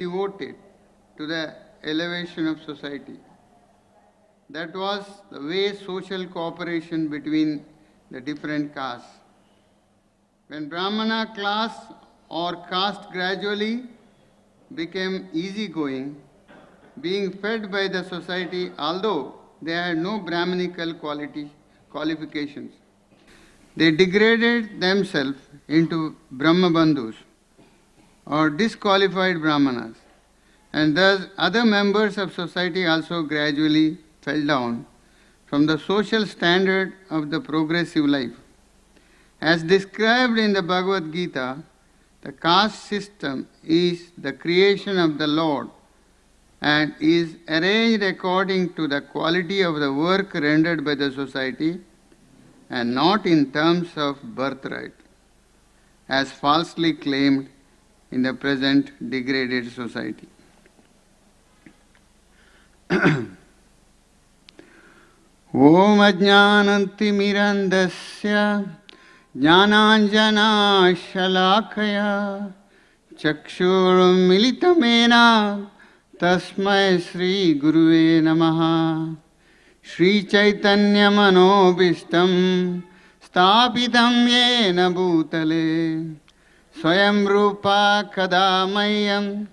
devoted to the elevation of society. That was the way social cooperation between the different castes. When Brahmana class or caste gradually became easygoing, being fed by the society, although they had no Brahmanical qualifications, they degraded themselves into Brahmabandhus or disqualified Brahmanas, and thus other members of society also gradually fell down from the social standard of the progressive life. As described in the Bhagavad Gita, the caste system is the creation of the Lord and is arranged according to the quality of the work rendered by the society and not in terms of birthright, as falsely claimed in the present degraded society. Om ajnanantimirandasya jnananjana shalakaya chakshurmilitamena tasmai Sri Guruve Namaha. Sri Chaitanya Manobishtam Stapitam Yena Bhutale Swayam Rupa Kadamayam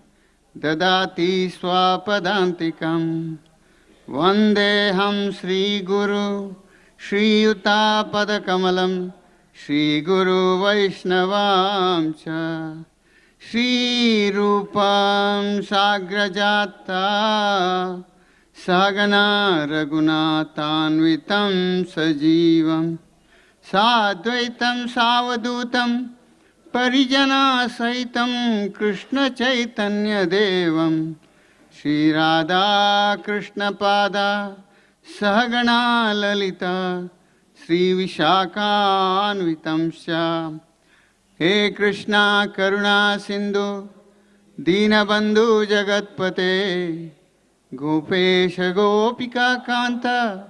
Dadati Swapadantikam Vandeham Sri Guru Sri Yuta Padakamalam Sri Guru Vaishnavam Cha Sri Rupam Sagrajata Sagana Raghunathanvitam Sajivam Sadvaitam Savadutam Parijana Saitam Krishna Chaitanya Devam Shri Radha Krishna Pada Sahagana Lalita Sri Vishakhanvitam Sya. He Krishna Karuna Sindhu Deenabandhu Jagatpate Gopesha Gopika Kanta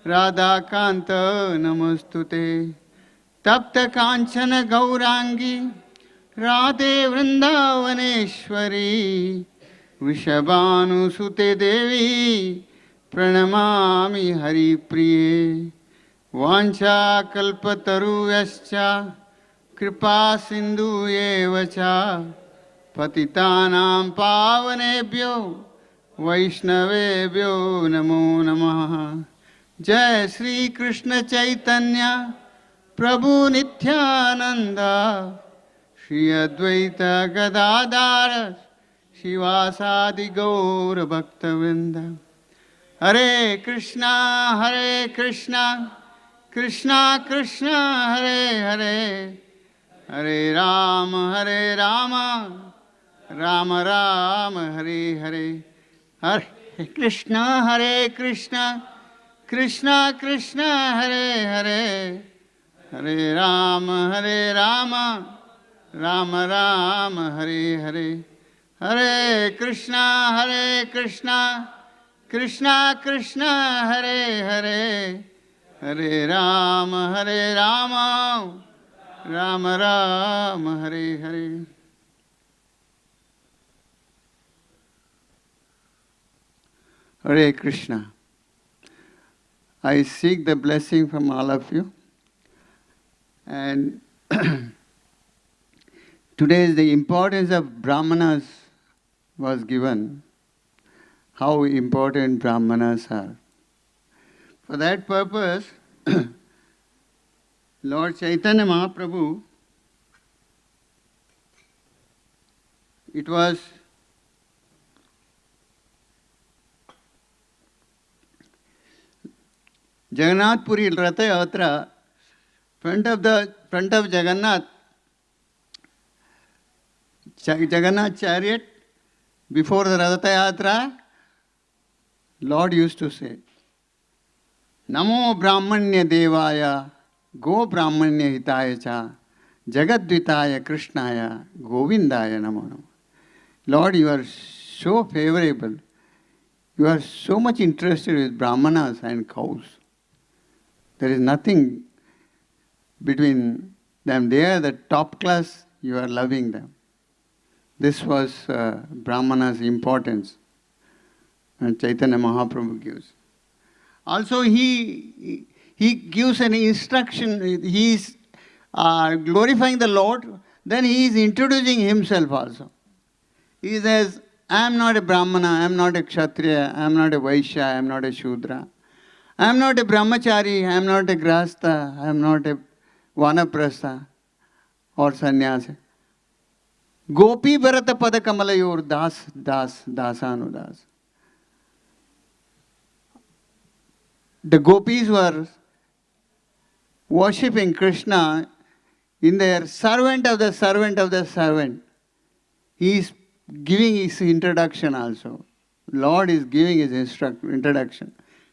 Radha Kanta Namostute Tapta Kanchana Gaurangi Radhe Vrindavaneshwari Vishabhanu Sute Devi Pranamami Hari Priye Vancha Kalpataru Yascha Kripa Sindhu Evacha Patitanam Pavanebhyo Vaishnavebhyo Namo Namaha. Jai Sri Krishna Chaitanya Prabhu Nityananda Shri Advaita Gadadhara Shivasadi Gaura Bhaktavinda. Hare Krishna Krishna Krishna Hare Hare Hare Rama Rama Rama Hare Hare. Hare Krishna Krishna Krishna Hare Hare Hare Rama Rama Rama Hare Hare. Hare Krishna Krishna Krishna Hare Hare Hare Rama Rama Rama Hare Hare. Hare Krishna. I seek the blessing from all of you. And today the importance of brahmanas was given. How important brahmanas are. For that purpose, Lord Chaitanya Mahaprabhu, it was Jagannath Puri Ratha Yatra, front of Jagannath chariot, before the Ratha Yatra, Lord used to say, Namo Brahmanya Devaya, Go Brahmanya Hitaya Cha, Jagadvitaya Krishnaya, Govindaya Namo Namo. Lord, you are so favorable. You are so much interested with brahmanas and cows. There is nothing between them. They are the top class, you are loving them. This was Brahmana's importance, and Chaitanya Mahaprabhu gives. Also, he gives an instruction. He is glorifying the Lord. Then he is introducing himself also. He says, I am not a Brahmana, I am not a Kshatriya, I am not a Vaishya, I am not a Shudra. I am not a Brahmachari, I am not a Grahastha, I am not a Vanaprastha or Sannyasi. Gopi Bharata Pada Kamalayor Das, Dasanudas. The gopis were worshipping Krishna in their servant of the servant of the servant. He is giving his introduction also. Lord is giving his introduction.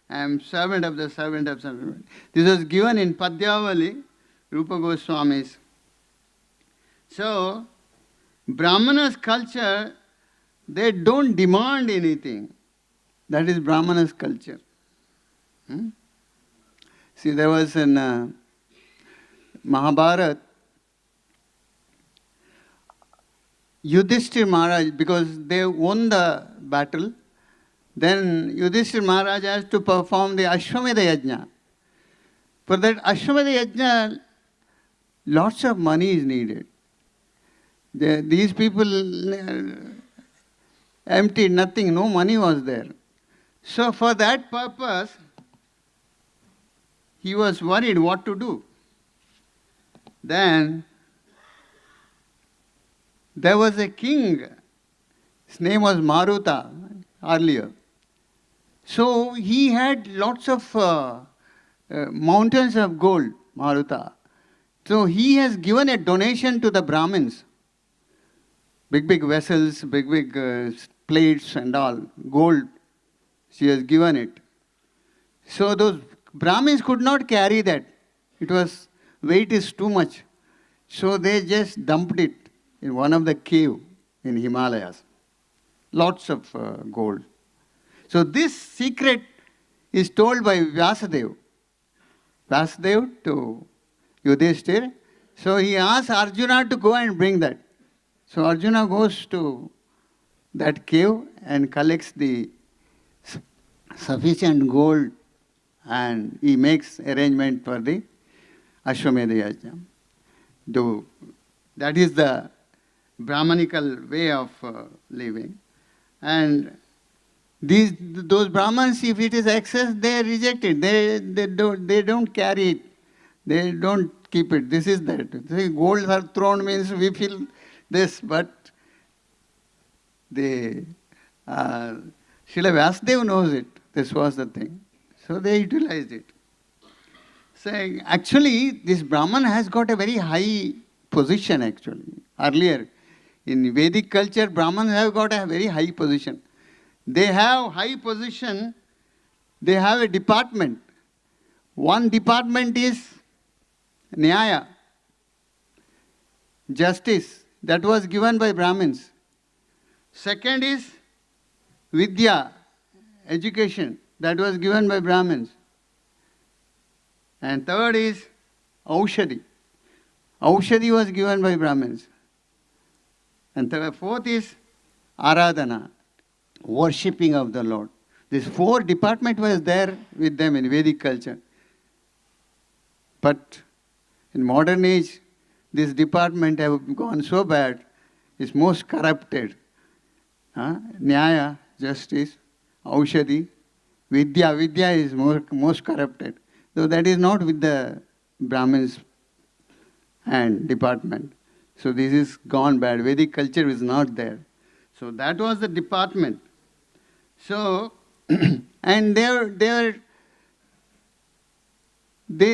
I am servant of the servant of servant. This was given in Padyavali, Rupa Goswami's. So, Brahmana's culture, they don't demand anything. That is Brahmana's culture. See, there was in Mahabharata, Yudhishthira Maharaj, because they won the battle, then Yudhishthira Maharaj has to perform the Ashwamedha Yajna. For that Ashwamedha Yajna, lots of money is needed. These people emptied nothing, no money was there. So for that purpose, he was worried what to do. Then there was a king, his name was Maruta earlier. So he had lots of mountains of gold, Maruta. So he has given a donation to the Brahmins. Big vessels, big plates and all, gold, she has given it. So those Brahmins could not carry that. It was, weight is too much. So they just dumped it in one of the cave in Himalayas. Lots of gold. So this secret is told by Vyasadeva. Vyasadeva to Yudhishthira. So he asks Arjuna to go and bring that. So Arjuna goes to that cave and collects the sufficient gold, and he makes arrangement for the Ashwamedha Yajna. That is the Brahmanical way of living. And those Brahmins, if it is excess, they reject it. They don't carry it. They don't keep it. This is that. The golds are thrown means we feel this, but the Srila Vyasadeva knows it. This was the thing. So they utilized it. So actually, this Brahman has got a very high position actually. Earlier, in Vedic culture, Brahmans have got a very high position. They have high position, they have a department. One department is Nyaya, justice, that was given by Brahmins. Second is Vidya, education, that was given by Brahmins. And third is Aushadhi. Aushadhi was given by Brahmins. And fourth is Aradhana, worshipping of the Lord. This four department was there with them in Vedic culture. But in modern age, this department have gone so bad, it's most corrupted. Nyaya, justice, Aushadhi, Vidya. Vidya is most corrupted. So that is not with the Brahmins and department. So this is gone bad. Vedic culture is not there. So that was the department. So, and they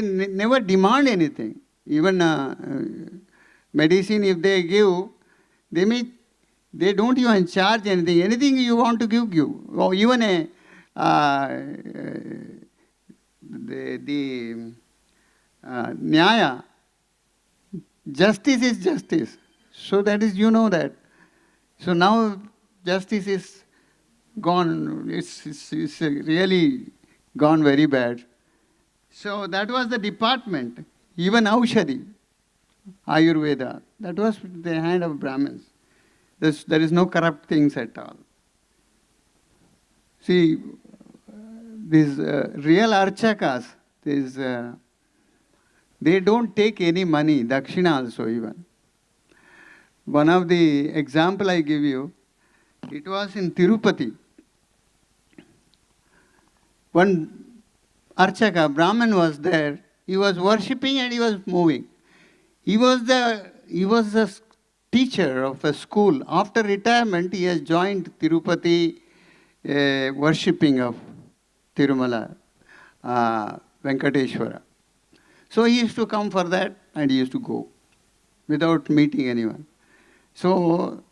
never demand anything. Even medicine, if they give, they don't even charge anything. Anything you want to give. Or even Nyaya, justice is justice. So that is, you know that. So now justice is gone. It's really gone very bad. So that was the department. Even Aushadhi, Ayurveda, that was the hand of Brahmins. There is no corrupt things at all. See, these real archakas, they don't take any money, dakshina also even. One of the example I give you, it was in Tirupati. One archaka, Brahman was there. He was worshipping and he was moving. He was the teacher of a school. After retirement, he has joined Tirupati worshipping of Tirumala, Venkateshwara. So he used to come for that and he used to go without meeting anyone. So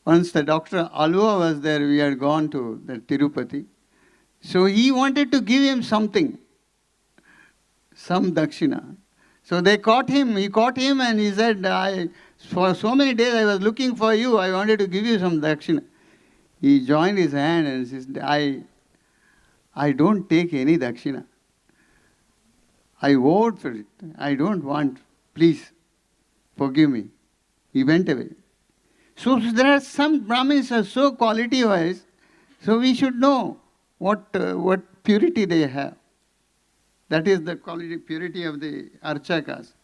once the Dr. Alua was there, we had gone to the Tirupati. So he wanted to give him something, some dakshina. So they caught him, he caught him and he said, for so many days I was looking for you, I wanted to give you some dakshina. He joined his hand and said, I don't take any dakshina. I vowed for it. I don't want. Please, forgive me. He went away. So there are some Brahmins are so quality-wise, so we should know what purity they have. That is the quality, purity of the archakas.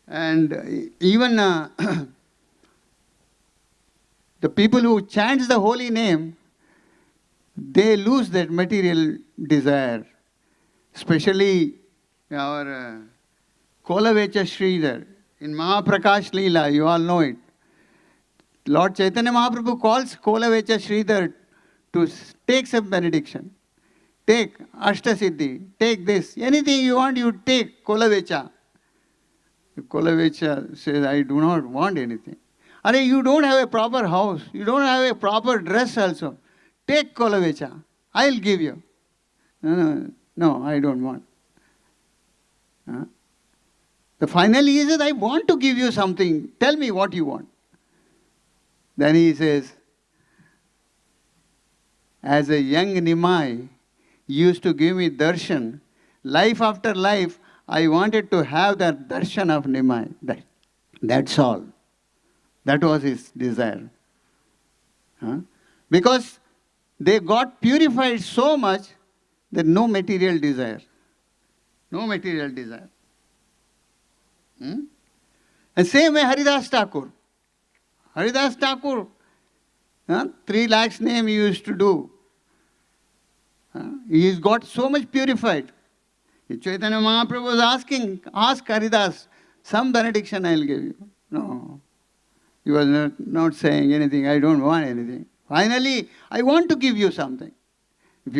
And even the people who chant the holy name, they lose that material desire. Especially our Kolavecha Sridhar. In Mahaprakash Leela, you all know it. Lord Chaitanya Mahaprabhu calls Kolavecha Sridhar to take some benediction. Take Ashtasiddhi, take this. Anything you want, you take Kolavecha. Kolavecha says, I do not want anything. Are you don't have a proper house. You don't have a proper dress also. Take Kolavecha. I'll give you. No, I don't want. The finally he says, I want to give you something. Tell me what you want. Then he says, as a young Nimai, you used to give me darshan. Life after life, I wanted to have that darshan of Nimai. That's all. That was his desire. Because they got purified so much that no material desire. No material desire. And same way Haridas Thakur. Haridas Thakur, 3 lakhs name he used to do. He's got so much purified. Chaitanya Mahaprabhu was asking, ask Haridas, some benediction I'll give you. No. He was not saying anything, I don't want anything. Finally, I want to give you something. If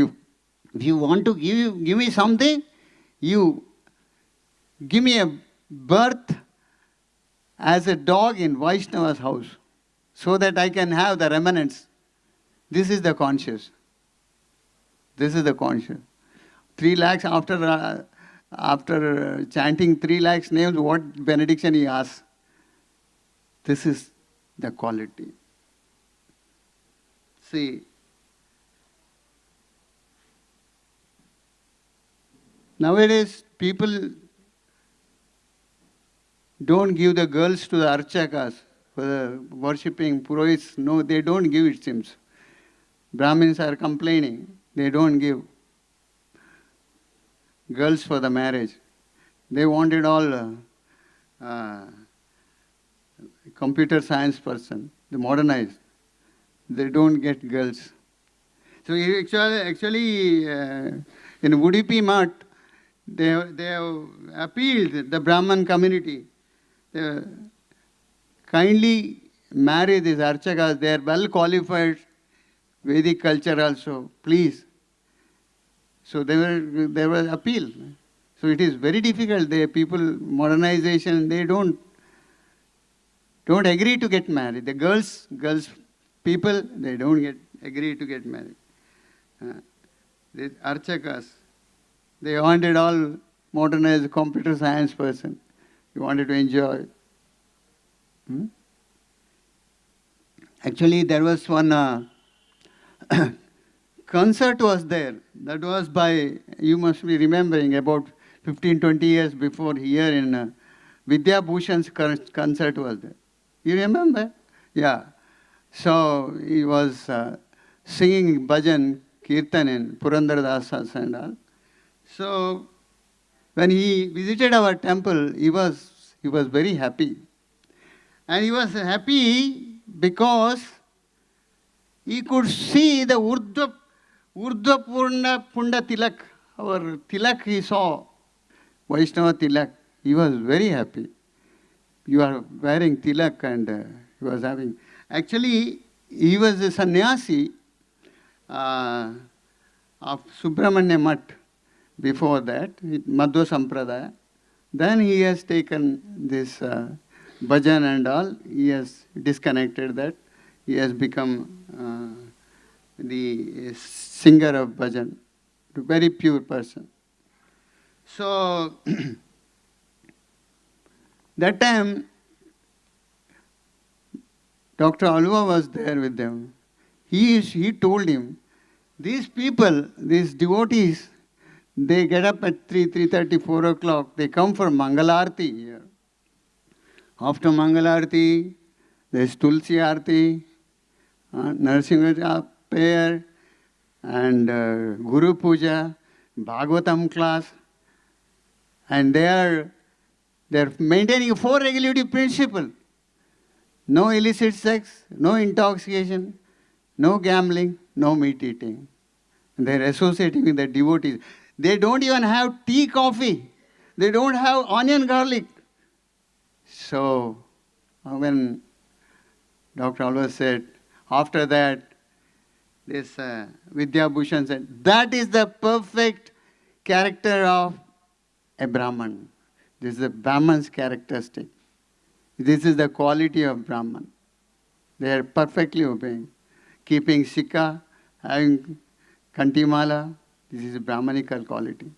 you want to give me something, you give me a birth as a dog in Vaishnava's house so that I can have the remnants. This is the conscious. This is the conscious. 3 lakhs after chanting 3 lakhs names, what benediction he asks? This is the quality. See, nowadays people don't give the girls to the archakas for the worshipping purohits. No, they don't give, it seems. Brahmins are complaining. They don't give girls for the marriage. They wanted all computer science person, the modernized. They don't get girls. So actually in Udupi Math, they have appealed the Brahman community. They kindly marry these archakas. They are well qualified, Vedic culture also. Please. So there was appeal. So it is very difficult. The people modernization, they don't agree to get married. The girls people, they don't agree to get married. The archakas, they wanted all modernized computer science person. They wanted to enjoy. Actually, there was one concert was there. That was by, you must be remembering, about 15-20 years before here in Vidya Bhushan's concert was there. You remember? Yeah. So he was singing bhajan, kirtan in Purandaradasas and all. So when he visited our temple, he was very happy. And he was happy because he could see the Urdhva Punda Tilak, our Tilak he saw, Vaishnava Tilak. He was very happy. You are wearing Tilak and he was having. Actually, he was a sannyasi of Subramanya Mutt before that, Madhva Sampradaya. Then he has taken this bhajan and all. He has disconnected that. He has become the singer of bhajan, a very pure person. So, that time, Dr. Alva was there with them. He told him, these people, these devotees, they get up at 3:30, 4 o'clock. They come for Mangalarti here. After Mangalarti, there's Tulsi Arti, Narsimha prayer, and Guru Puja, Bhagavatam class. And they're maintaining 4 regulative principles. No illicit sex, no intoxication, no gambling, no meat eating. And they're associating with the devotees. They don't even have tea, coffee. They don't have onion, garlic. So, when Dr. Alva said, after that, this Vidya Bhushan said, that is the perfect character of a Brahman. This is a Brahman's characteristic. This is the quality of Brahman. They are perfectly obeying. Keeping Sikha, having Kantimala, this is a Brahmanical quality.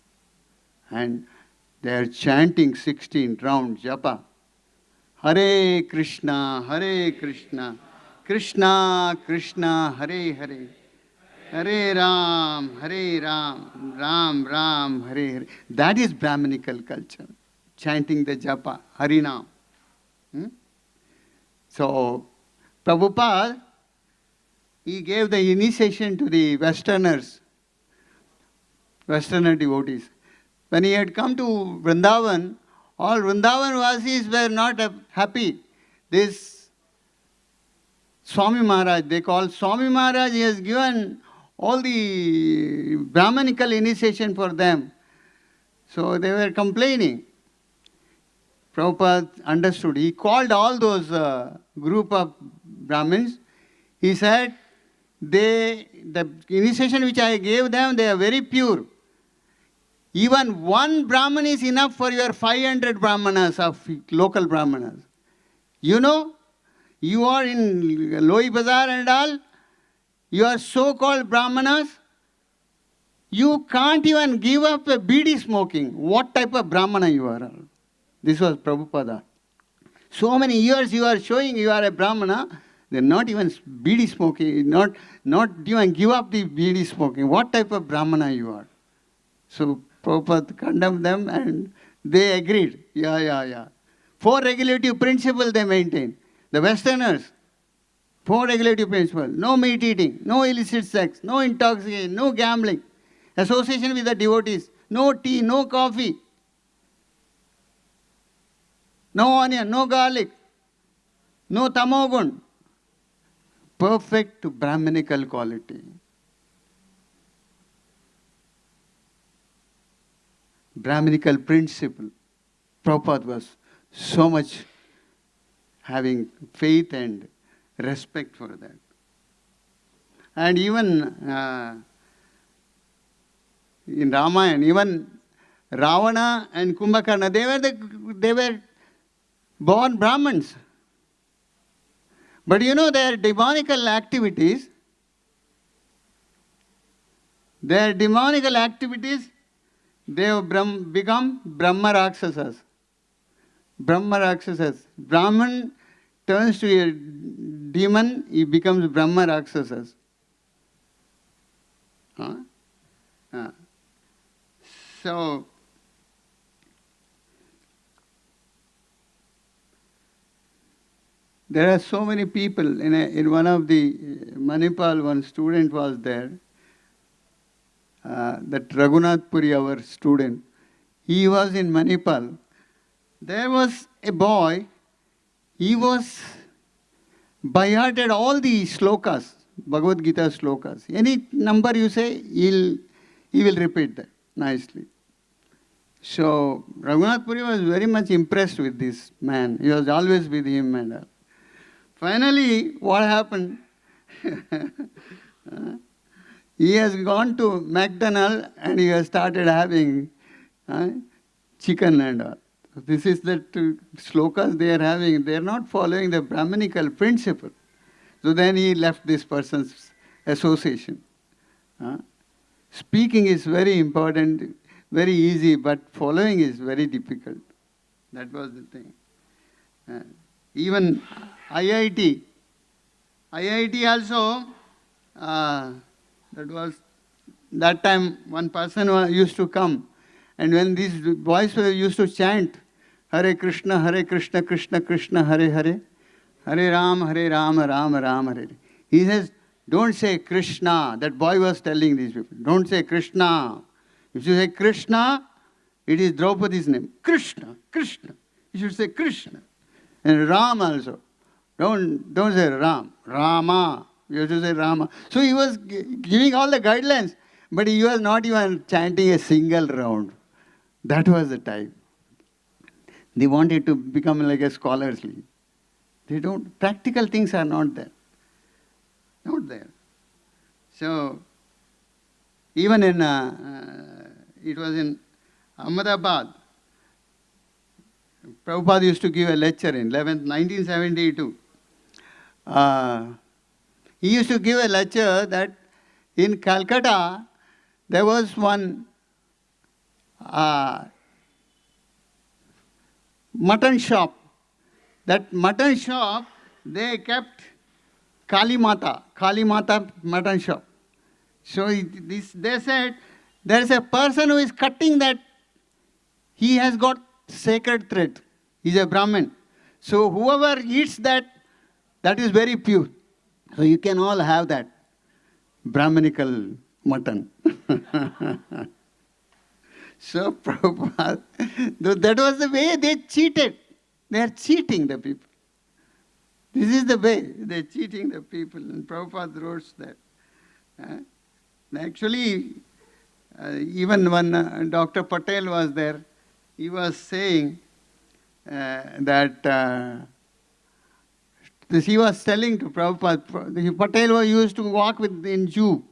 And they are chanting 16 rounds, japa. Hare Krishna, Krishna Krishna, Hare Hare. Hare Ram, Ram Ram, Hare Hare. That is Brahmanical culture. Chanting the japa, Harinam. So, Prabhupada, he gave the initiation to the Westerner devotees. When he had come to Vrindavan, all Vrindavan Vasis were not happy. This Swami Maharaj, they call Swami Maharaj, he has given all the Brahmanical initiation for them. So they were complaining. Prabhupada understood. He called all those group of Brahmins. He said, the initiation which I gave them, they are very pure. Even one Brahman is enough for your 500 Brahmanas of local Brahmanas. You know, you are in Loi Bazaar and all, you are so-called Brahmanas, you can't even give up a bidi smoking. What type of Brahmana you are? This was Prabhupada. So many years you are showing you are a Brahmana, they're not even bidi smoking, not even give up the bidi smoking. What type of Brahmana you are? So Prabhupada condemned them and they agreed. Yeah. 4 regulative principles they maintain. The Westerners, 4 regulative principles. No meat eating, no illicit sex, no intoxication, no gambling, association with the devotees, no tea, no coffee, no onion, no garlic, no tamogun. Perfect Brahmanical quality. Brahmanical principle. Prabhupada was so much having faith and respect for that. And even in Ramayana, even Ravana and Kumbhakarna, they were born Brahmins. But you know their demonical activities, they have become Brahma Rakshasas. Brahman turns to a demon, he becomes Brahma Rakshasas. So, there are so many people. In one of the Manipal, one student was there. That Raghunath Puri, our student, he was in Manipal. There was a boy, he was by hearted all the slokas, Bhagavad Gita slokas. Any number you say, he will repeat that nicely. So Raghunath Puri was very much impressed with this man. He was always with him and all. Finally, what happened? He has gone to McDonald's and he has started having chicken and all. This is the slokas they are having. They are not following the Brahmanical principle. So then he left this person's association. Speaking is very important, very easy, but following is very difficult. That was the thing. Even IIT also, that time one person used to come, and when these boys used to chant, Hare Krishna, Krishna Krishna, Hare Hare, Hare Ram, Ram Ram, Hare. He says, don't say Krishna. That boy was telling these people, don't say Krishna. If you say Krishna, it is Draupadi's name. Krishna. You should say Krishna. And Ram also. Don't say Ram. Rama. You have to say Rama. So he was giving all the guidelines, but he was not even chanting a single round. That was the time. They wanted to become like a scholarly. They don't, practical things are not there. Not there. So, even in, it was in Ahmedabad, Prabhupada used to give a lecture in 1972. He used to give a lecture that in Calcutta, there was one mutton shop. That mutton shop, they kept Kali Mata mutton shop. So they said, there is a person who is cutting that, he has got sacred thread. He is a Brahmin. So whoever eats that, that is very pure. So you can all have that Brahminical mutton. So Prabhupada, that was the way they cheated. They are cheating the people. This is the way they are cheating the people. And Prabhupada wrote that. Actually, even when Dr. Patel was there, he was saying that he was telling to Prabhupada, Patel used to walk in Jew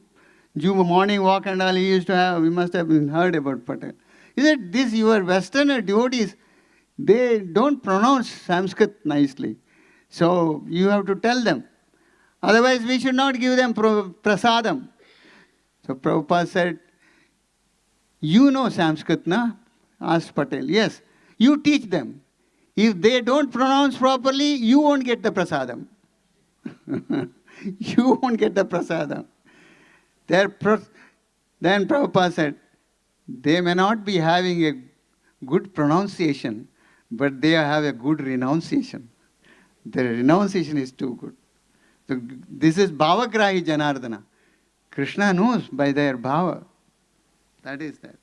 morning walk and all he used to have. We must have heard about Patel. He said, these your Westerner devotees, they don't pronounce Sanskrit nicely. So you have to tell them. Otherwise, we should not give them prasadam. So Prabhupada said, you know Sanskrit, na? Asked Patel. Yes. You teach them. If they don't pronounce properly, you won't get the prasadam. You won't get the prasadam. Then Prabhupada said, they may not be having a good pronunciation, but they have a good renunciation. Their renunciation is too good. So this is Bhavagrahi Janardana. Krishna knows by their bhava. That is that.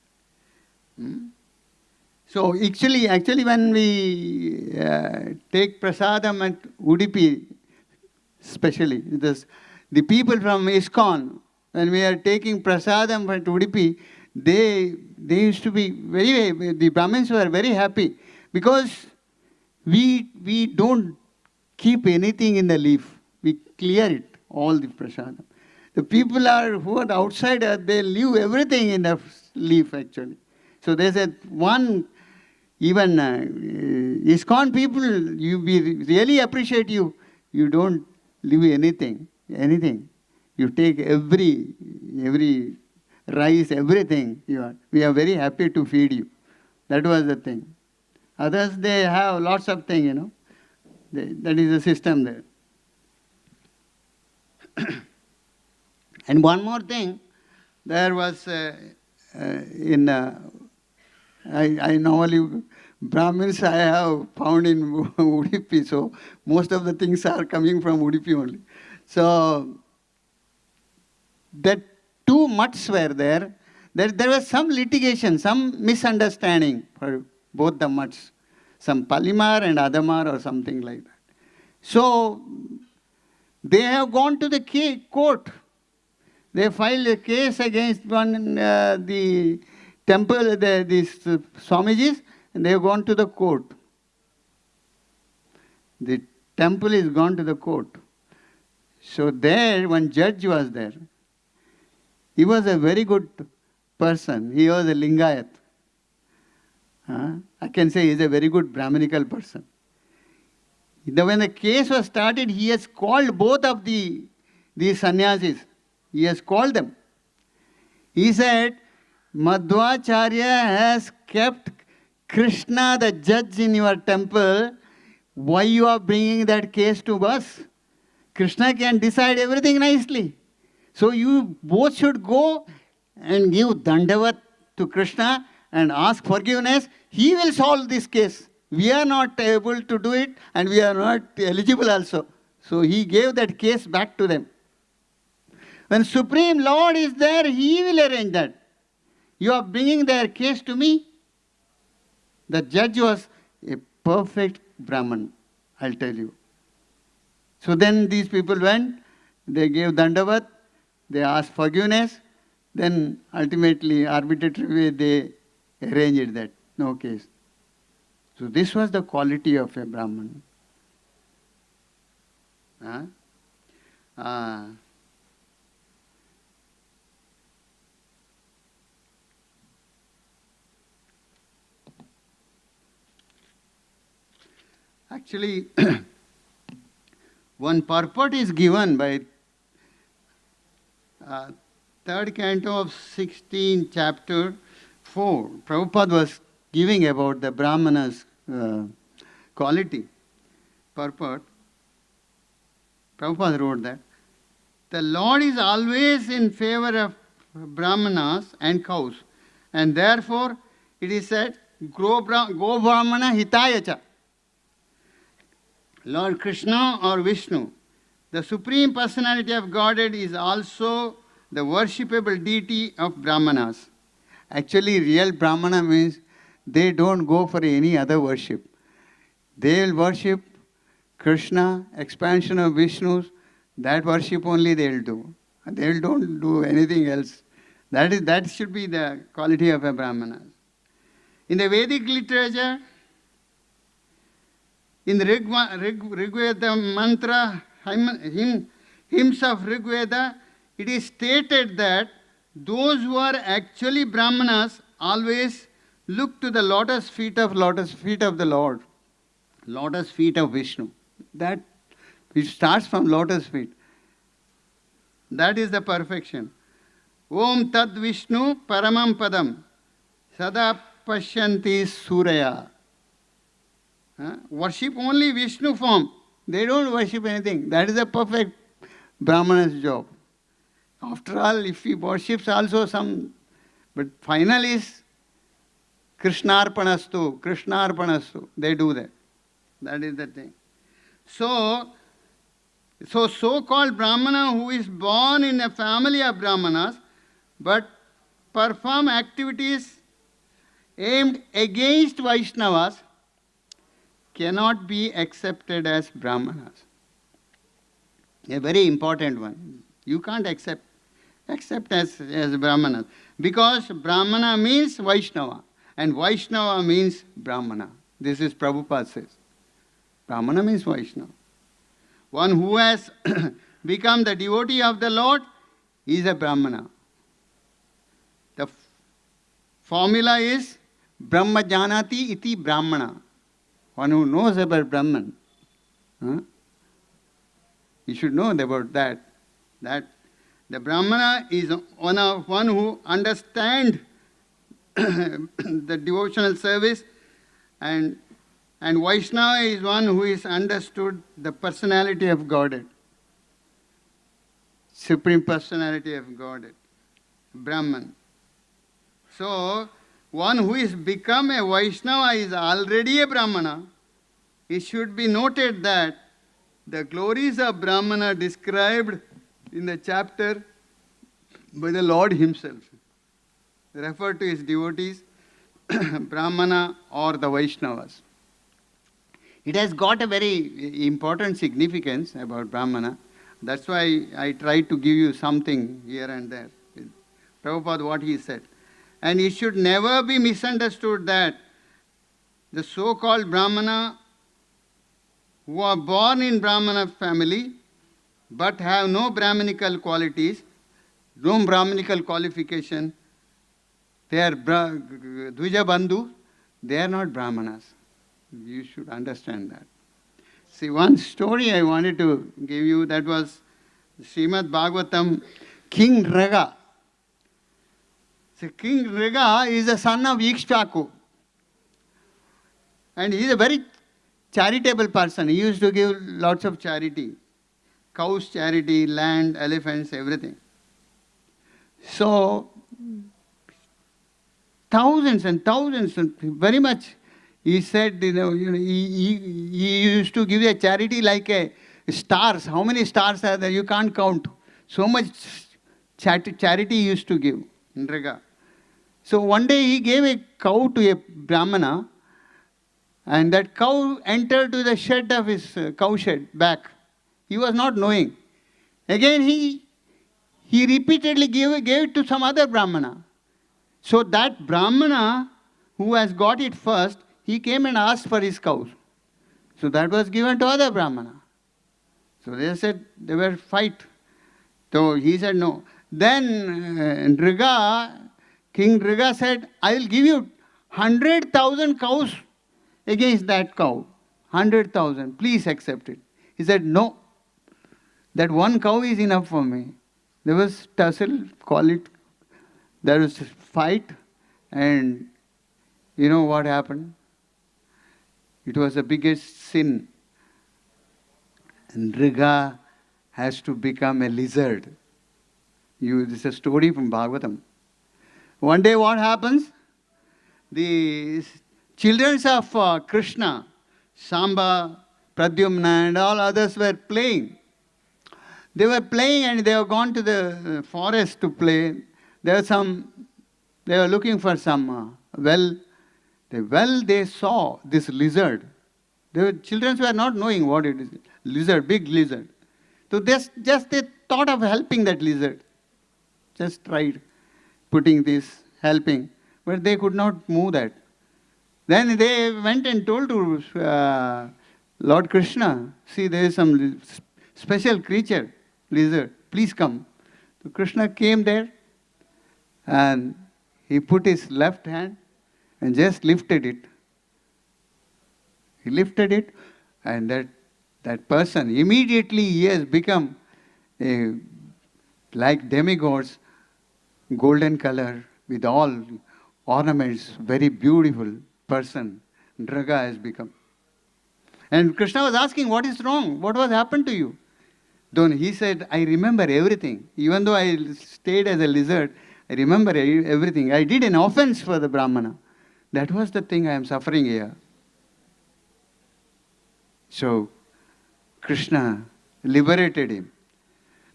So actually when we take prasadam at Udupi, especially, the people from ISKCON, when we are taking prasadam at Udupi, they used to be the Brahmins were very happy because we don't keep anything in the leaf. We clear it, all the prasadam. The people who are outsiders, they leave everything in the leaf actually. So they said even ISKCON people, we really appreciate you. You don't leave anything. You take every rice, everything you are. We are very happy to feed you. That was the thing. Others, they have lots of things, that is the system there. And one more thing, there was in I normally, Brahmins I have found in Udupi, so most of the things are coming from Udupi only. So, that two mutts were there. There was some litigation, some misunderstanding for both the mutts. Some Palimar and Adamar or something like that. So, they have gone to the court. They filed a case against the temple, these Swamijis, and they have gone to the court. The temple is gone to the court. So there, one judge was there. He was a very good person. He was a Lingayat. I can say he is a very good Brahminical person. When the case was started, he has called both of these sannyasis. He has called them. He said, Madhvacharya has kept Krishna the judge in your temple. Why you are bringing that case to us? Krishna can decide everything nicely. So you both should go and give dandavat to Krishna and ask forgiveness. He will solve this case. We are not able to do it and we are not eligible also. So he gave that case back to them. When Supreme Lord is there, He will arrange that. You are bringing their case to me. The judge was a perfect Brahman, I'll tell you. So then these people went, they gave dandavat, they asked forgiveness, then ultimately, arbitrarily, they arranged that, no case. So this was the quality of a Brahman. Actually, one purport is given by third canto of 16th chapter 4. Prabhupada was giving about the brahmanas quality. Purport. Prabhupada wrote that the Lord is always in favor of brahmanas and cows, and therefore it is said, Go brahmana hitayacha. Lord Krishna or Vishnu, the Supreme Personality of Godhead, is also the worshipable deity of brahmanas. Actually, real brahmana means they don't go for any other worship. They will worship Krishna, expansion of Vishnu's, that worship only they will do. They don't do anything else. That should be the quality of a brahmana. In the Vedic literature, in the Rigveda mantra, hymns of Rigveda, it is stated that those who are actually brahmanas always look to the lotus feet of the Lord, lotus feet of Vishnu. That which starts from lotus feet. That is the perfection. Om Tad Vishnu Paramam Padam Sada Pashyanti Suraya. Worship only Vishnu form. They don't worship anything. That is a perfect Brahmana's job. After all, if he worships also some, but final is Krishnarpanastu, Krishnarpanastu. They do that. That is the thing. So-called Brahmana who is born in a family of Brahmanas, but perform activities aimed against Vaishnavas, cannot be accepted as Brahmanas. A very important one. You can't accept as Brahmanas. Because Brahmana means Vaishnava. And Vaishnava means Brahmana. This is Prabhupada says. Brahmana means Vaishnava. One who has become the devotee of the Lord is a Brahmana. The formula is Brahma Janati iti Brahmana. One who knows about Brahman. You should know about that. That the Brahmana is one who understands the devotional service, and Vaishnava is one who is understood the personality of Godhead. Supreme Personality of Godhead. Brahman. So, one who is become a Vaishnava is already a Brahmana, it should be noted that the glories of Brahmana described in the chapter by the Lord himself refer to his devotees, Brahmana or the Vaishnavas. It has got a very important significance about Brahmana. That's why I try to give you something here and there. Prabhupada, what he said. And it should never be misunderstood that the so-called Brahmana who are born in Brahmana family but have no Brahminical qualities, no Brahminical qualification, they are Dvija Bandhu, they are not Brahmanas. You should understand that. See, one story I wanted to give you, that was Srimad Bhagavatam, King Raga. See, King Raga is the son of Ikshvaku. And he is a very charitable person. He used to give lots of charity. Cows charity, land, elephants, everything. So, thousands and thousands, very much. He said, he used to give a charity like a stars. How many stars are there? You can't count. So much charity he used to give in Raga. So one day he gave a cow to a Brahmana, and that cow entered to the shed of his cow shed back. He was not knowing. Again he repeatedly gave it to some other Brahmana. So that Brahmana who has got it first, he came and asked for his cows. So that was given to other Brahmana. So they said, they were fight. So he said no. Then King Raga said, I will give you 100,000 cows against that cow. 100,000. Please accept it. He said, no. That one cow is enough for me. There was tussle, call it. There was fight. And you know what happened? It was the biggest sin. And Raga has to become a lizard. This is a story from Bhagavatam. One day what happens? The children of Krishna, Samba, Pradyumna and all others were playing. They were playing and they have gone to the forest to play. They were looking for some well. They saw this lizard. Children were not knowing what it is. Lizard, big lizard. So they thought of helping that lizard. Just tried putting this, helping. But they could not move that. Then they went and told to Lord Krishna, see, there is some special creature, lizard, please come. So Krishna came there and he put his left hand and just lifted it. He lifted it, and that person, immediately he has become like demigods, golden color, with all ornaments, very beautiful person. Raga has become. And Krishna was asking, what is wrong? What was happened to you? Then he said, I remember everything. Even though I stayed as a lizard, I remember everything. I did an offense for the Brahmana. That was the thing I am suffering here. So, Krishna liberated him.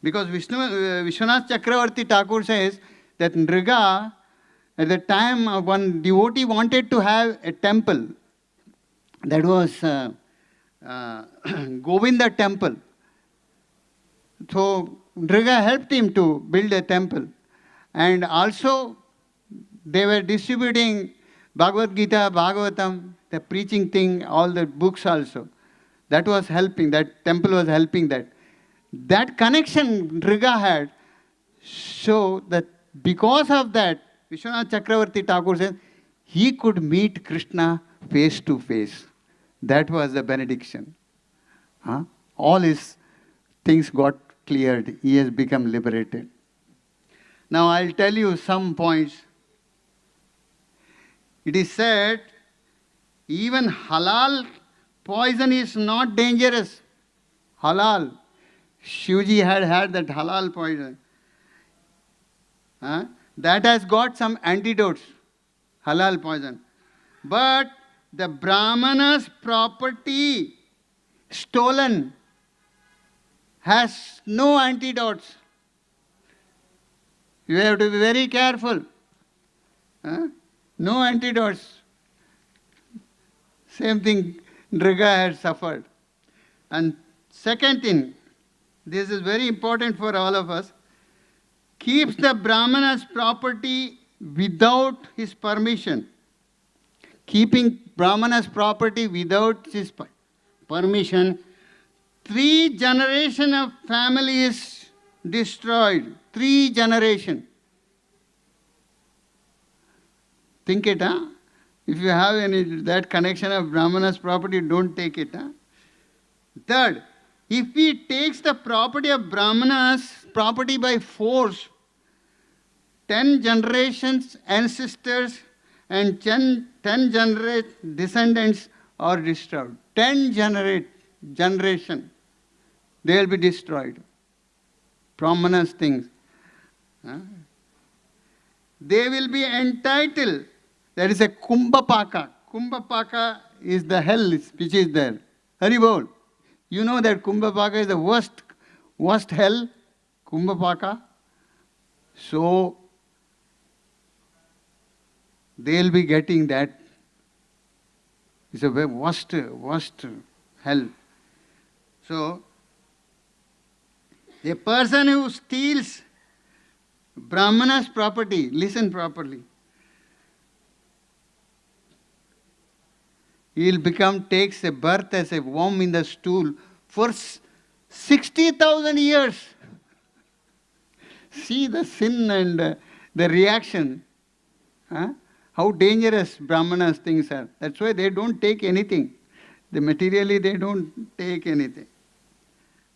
Because Vishwanath Chakravarti Thakur says that Raga, at the time one devotee wanted to have a temple. That was Govinda temple. So, Raga helped him to build a temple. And also, they were distributing Bhagavad Gita, Bhagavatam, the preaching thing, all the books also. That was helping, that temple was helping that. That connection Raga had, so that because of that, Vishwanath Chakravarti Thakur says, he could meet Krishna face to face. That was the benediction. All his things got cleared. He has become liberated. Now I'll tell you some points. It is said, even halal poison is not dangerous. Halal. Shivji had that halal poison. That has got some antidotes. halal poison. But the brahmana's property stolen has no antidotes. You have to be very careful. Huh? No antidotes. Same thing Driga had suffered. And second thing, this is very important for all of us, keeps the brahmana's property without his permission. Keeping brahmana's property without his permission, 3 generations of family is destroyed. 3 generations. Think it, huh? If you have any that connection of brahmana's property, don't take it, huh? Third, if he takes the property of brahmana's property by force, 10 generations ancestors and 10 descendants are destroyed. 10 generation, they will be destroyed. Brahmana's things. Huh? They will be entitled. There is a Kumbhapaka. Kumbhapaka is the hell which is there. Haribol. You know that Kumbhapaka is the worst hell. Kumbhapaka. So, they will be getting that. It's a very worst hell. So, a person who steals brahmana's property, listen properly, he'll takes a birth as a worm in the stool for 60,000 years. See the sin and the reaction. Huh? How dangerous brahmanas things are. That's why they don't take anything. Materially they don't take anything.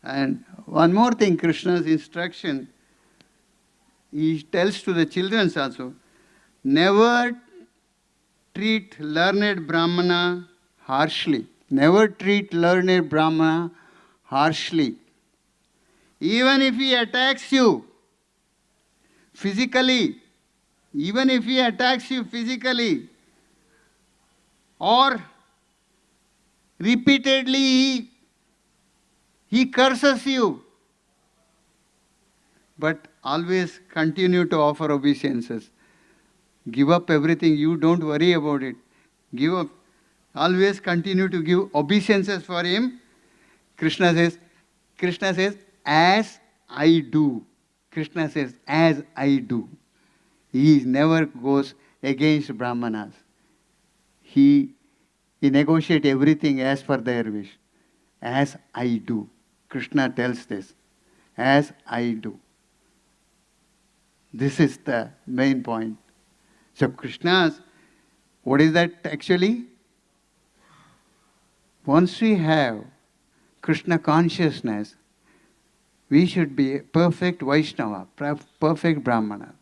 And one more thing, Krishna's instruction, he tells to the children also, never treat learned brahmana harshly. Never treat learned brahmana harshly. Even if he attacks you physically, or repeatedly he curses you, but always continue to offer obeisances. Give up everything, you don't worry about it. Give up. Always continue to give obeisances for him. Krishna says, as I do. Krishna says, as I do. He never goes against brahmanas. He negotiates everything as per their wish. As I do. Krishna tells this. As I do. This is the main point. So Krishna's, what is that actually? Once we have Krishna consciousness, we should be perfect Vaishnava, perfect Brahmana.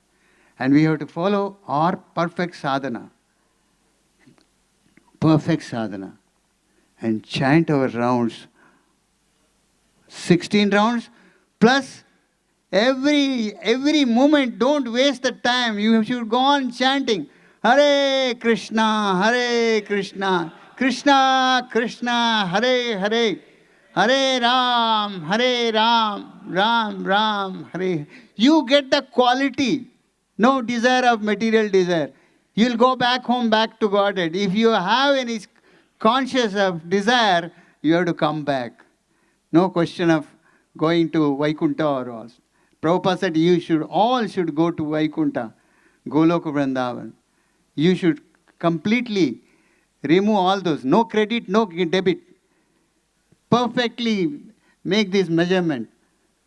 And we have to follow our perfect sadhana. Perfect sadhana. And chant our rounds. 16 rounds plus every moment, don't waste the time. You should go on chanting. Hare Krishna, Hare Krishna, Krishna Krishna, Hare Hare, Hare Ram, Ram Ram, Hare. You get the quality. No desire of material desire. You'll go back home, back to Godhead. If you have any conscious of desire, you have to come back. No question of going to Vaikuntha or all. Prabhupada said you all should go to Vaikuntha, Goloka Vrindavan. You should completely remove all those. No credit, no debit. Perfectly make this measurement.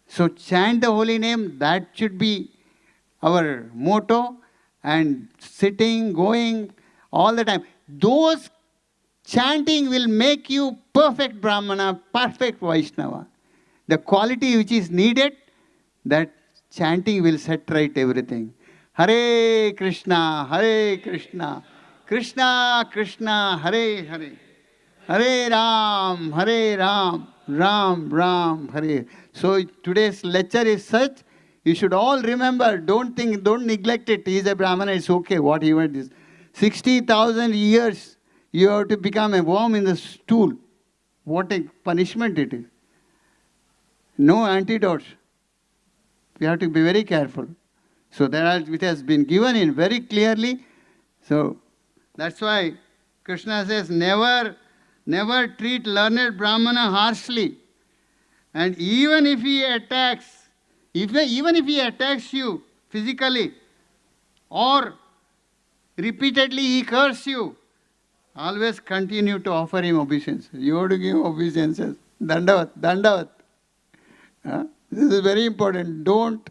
So chant the holy name, that should be our motto, and sitting, going, all the time. Those chanting will make you perfect Brahmana, perfect Vaishnava. The quality which is needed, that chanting will set right everything. Hare Krishna, Krishna Krishna, Hare Hare. Hare Ram, Ram Ram, Hare. So today's lecture is such, you should all remember, don't neglect it. He is a Brahmana, it's okay, whatever it is. 60,000 years you have to become a worm in the stool. What a punishment it is. No antidotes. We have to be very careful. So it has been given in very clearly. So that's why Krishna says, never treat learned Brahmana harshly. And even if he attacks you physically, or repeatedly he curses you, always continue to offer him obeisances. You have to give obeisances. Dandavat, dandavat. This is very important. Don't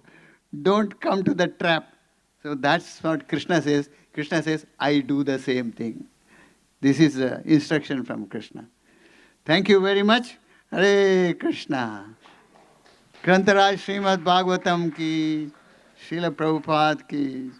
come to the trap. So that's what Krishna says. Krishna says, I do the same thing. This is the instruction from Krishna. Thank you very much. Hare Krishna. Grantaraj Srimad Bhagavatam ki, Srila Prabhupada ki.